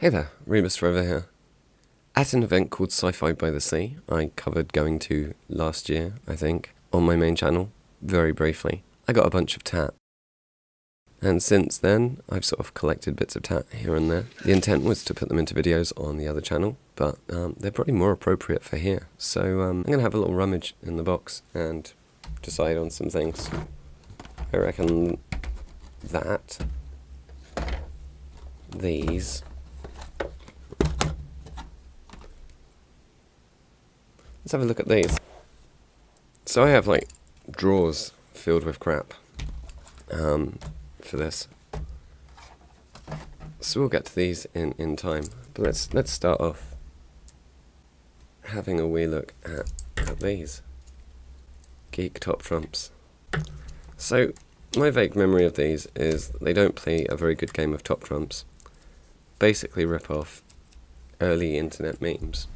Hey there, Rebus Forever here. At an event called Sci-Fi by the Sea, I covered going to last year, I think, on my main channel, very briefly. I got a bunch of tat. And since then, I've sort of collected bits of tat here and there. The intent was to put them into videos on the other channel, but they're probably more appropriate for here. So I'm going to have a little rummage in the box and decide on some things. I reckon that, these, let's have a look at these. So I have like drawers filled with crap for this. So we'll get to these in time. But let's start off having a wee look at these. Geek top trumps. So my vague memory of these is that they don't play a very good game of top trumps. Basically rip off early internet memes.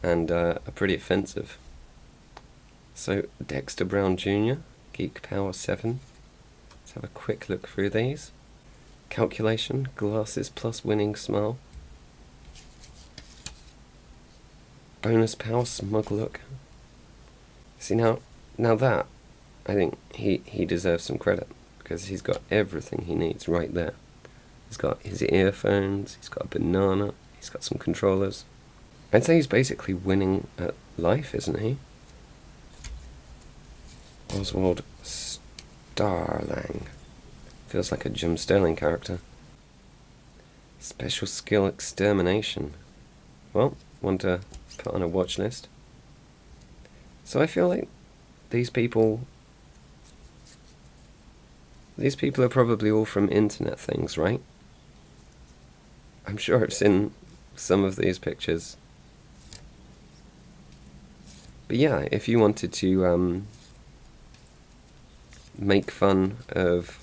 And are pretty offensive. So Dexter Brown Jr., Geek Power 7. Let's have a quick look through these. Calculation, glasses plus winning smile. Bonus power, smug look. See now that, I think he deserves some credit, because he's got everything he needs right there. He's got his earphones, he's got a banana, he's got some controllers. I'd say he's basically winning at life, isn't he? Oswald Starlang. Feels like a Jim Sterling character. Special skill extermination. Well, one to put on a watch list. So I feel like these people are probably all from internet things, right? I'm sure I've seen some of these pictures. But yeah, if you wanted to make fun of,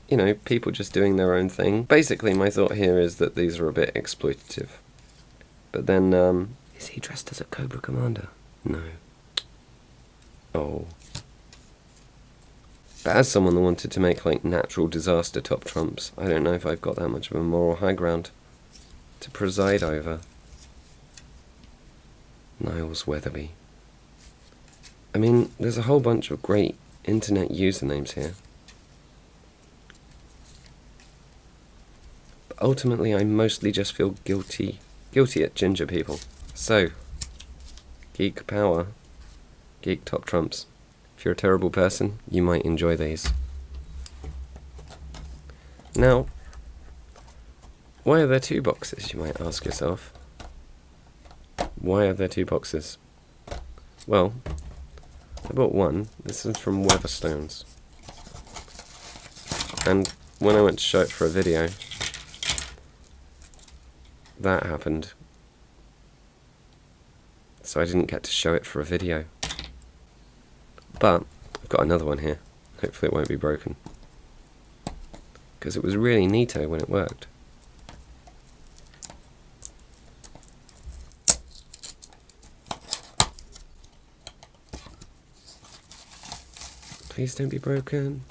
you know, people just doing their own thing. Basically, my thought here is that these are a bit exploitative. But then, is he dressed as a Cobra Commander? No. Oh. But as someone that wanted to make, like, natural disaster top trumps, I don't know if I've got that much of a moral high ground to preside over. Niles Weatherby. I mean, there's a whole bunch of great internet usernames here. But ultimately, I mostly just feel guilty at ginger people. So, Geek Power, Geek Top Trumps. If you're a terrible person, you might enjoy these. Now, why are there two boxes, you might ask yourself? Why are there two boxes? Well, I bought one. This is from Waterstones. And when I went to show it for a video, that happened. So I didn't get to show it for a video. But I've got another one here. Hopefully it won't be broken. Because it was really neato when it worked. Please don't be broken.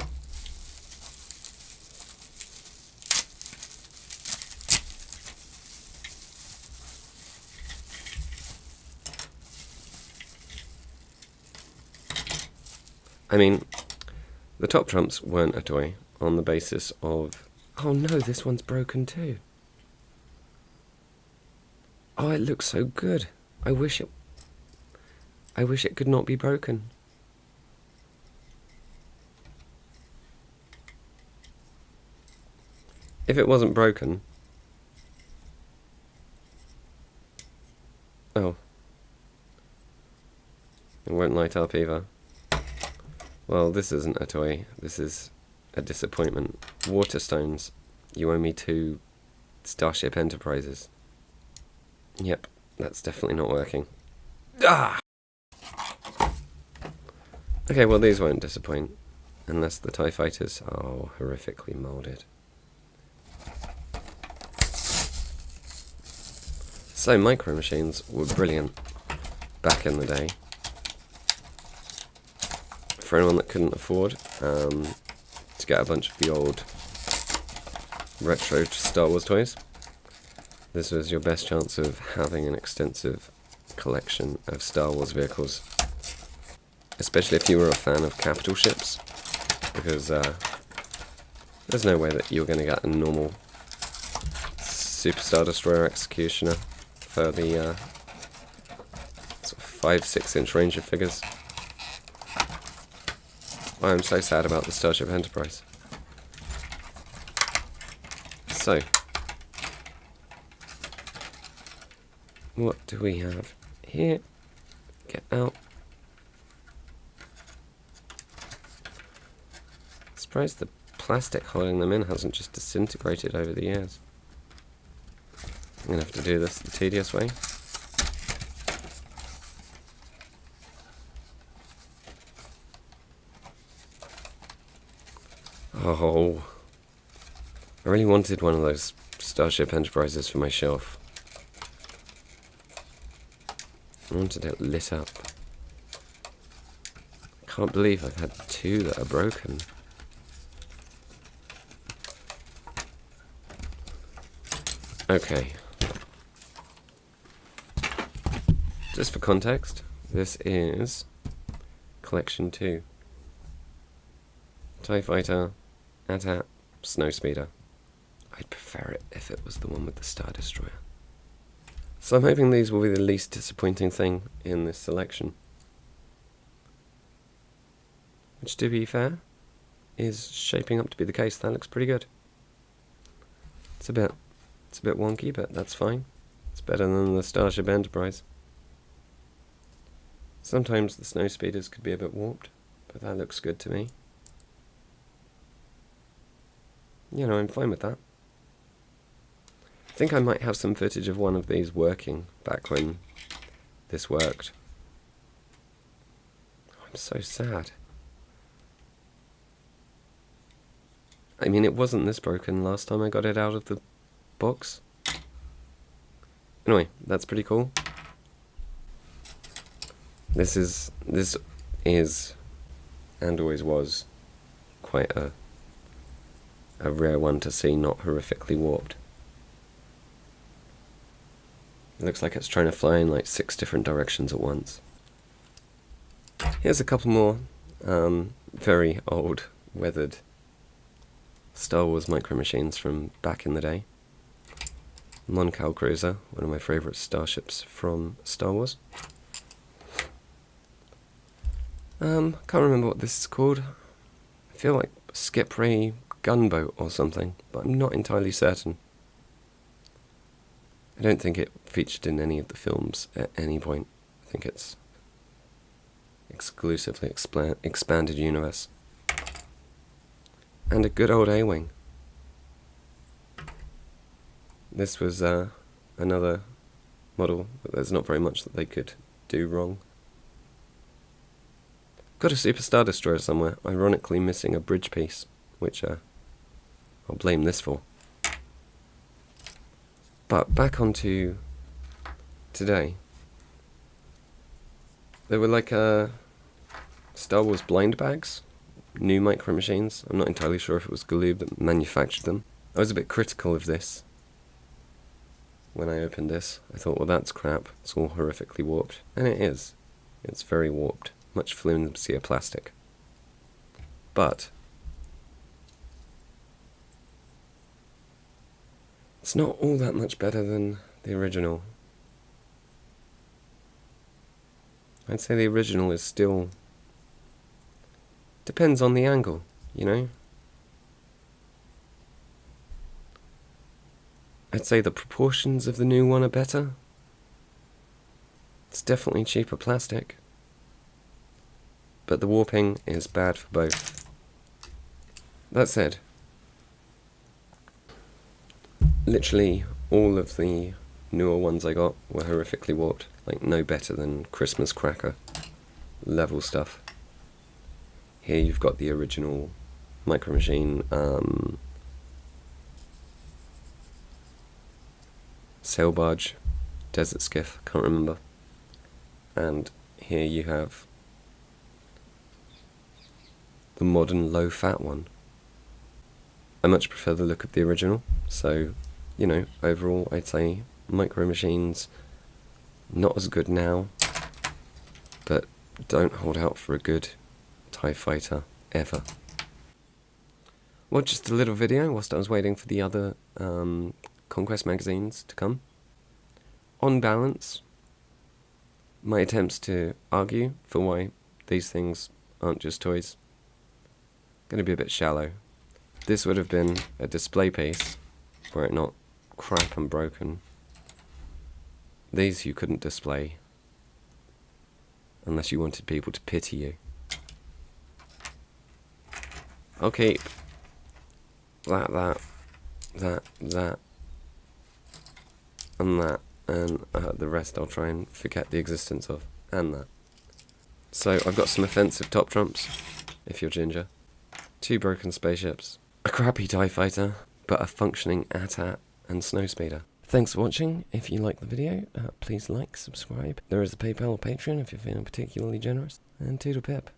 I mean, the top trumps weren't a toy on the basis of... Oh no, this one's broken too. Oh, it looks so good. I wish it could not be broken. If it wasn't broken... Oh. It won't light up either. Well, this isn't a toy. This is a disappointment. Waterstones. You owe me 2 Starship Enterprises. Yep, that's definitely not working. Ah! Okay, well these won't disappoint. Unless the TIE fighters are horrifically moulded. So, micro machines were brilliant back in the day. For anyone that couldn't afford to get a bunch of the old retro Star Wars toys, this was your best chance of having an extensive collection of Star Wars vehicles. Especially if you were a fan of capital ships, because there's no way that you're going to get a normal Super Star Destroyer Executioner for the sort of 5-6 inch range of figures. Why I'm so sad about the Starship Enterprise. So, what do we have here? Get out. Surprised the plastic holding them in hasn't just disintegrated over the years. I'm going to have to do this the tedious way. Oh, I really wanted one of those Starship Enterprises for my shelf. I wanted it lit up. I can't believe I've had 2 that are broken. Okay. Just for context, this is Collection 2. TIE Fighter, AT-AT, Snowspeeder. I'd prefer it if it was the one with the Star Destroyer. So I'm hoping these will be the least disappointing thing in this selection. Which, to be fair, is shaping up to be the case. That looks pretty good. It's a bit wonky, but that's fine. It's better than the Starship Enterprise. Sometimes the Snowspeeders could be a bit warped, but that looks good to me. You know, I'm fine with that. I think I might have some footage of one of these working back when this worked. I'm so sad. I mean, it wasn't this broken last time I got it out of the box. Anyway, that's pretty cool. This is and always was quite a rare one to see not horrifically warped. It looks like it's trying to fly in like 6 different directions at once. Here's a couple more very old, weathered Star Wars micro machines from back in the day. Mon Cal Cruiser, one of my favourite starships from Star Wars. Can't remember what this is called. I feel like Skip Ray Gunboat or something, but I'm not entirely certain. I don't think it featured in any of the films at any point. I think it's exclusively expanded universe. And a good old A-Wing. This was another model, but there's not very much that they could do wrong. Got a Super Star Destroyer somewhere, ironically missing a bridge piece, which I'll blame this for. But back onto today. There were like Star Wars blind bags, new micro machines. I'm not entirely sure if it was Galoob that manufactured them. I was a bit critical of this when I opened this. I thought, well, that's crap. It's all horrifically warped. And it is. It's very warped. Much flimsier plastic. But it's not all that much better than the original. I'd say the original is still... depends on the angle, you know? I'd say the proportions of the new one are better. It's definitely cheaper plastic. But the warping is bad for both. That said, literally all of the newer ones I got were horrifically warped. Like, no better than Christmas cracker level stuff. Here you've got the original micro machine, sail barge, desert skiff, can't remember. And here you have the modern low-fat one. I much prefer the look of the original, so, you know, overall I'd say Micro Machines, not as good now, but don't hold out for a good TIE Fighter ever. Well, just a little video whilst I was waiting for the other Conquest magazines to come. On balance, my attempts to argue for why these things aren't just toys going to be a bit shallow. This would have been a display piece, were it not crap and broken. These you couldn't display unless you wanted people to pity you. I'll keep that, and that, and the rest I'll try and forget the existence of, and that. So I've got some offensive top trumps, if you're ginger, 2 broken spaceships, a crappy TIE Fighter, but a functioning AT-AT and Snowspeeder. Thanks for watching. If you like the video, please like, subscribe. There is a PayPal or Patreon if you're feeling particularly generous, and toodle pip.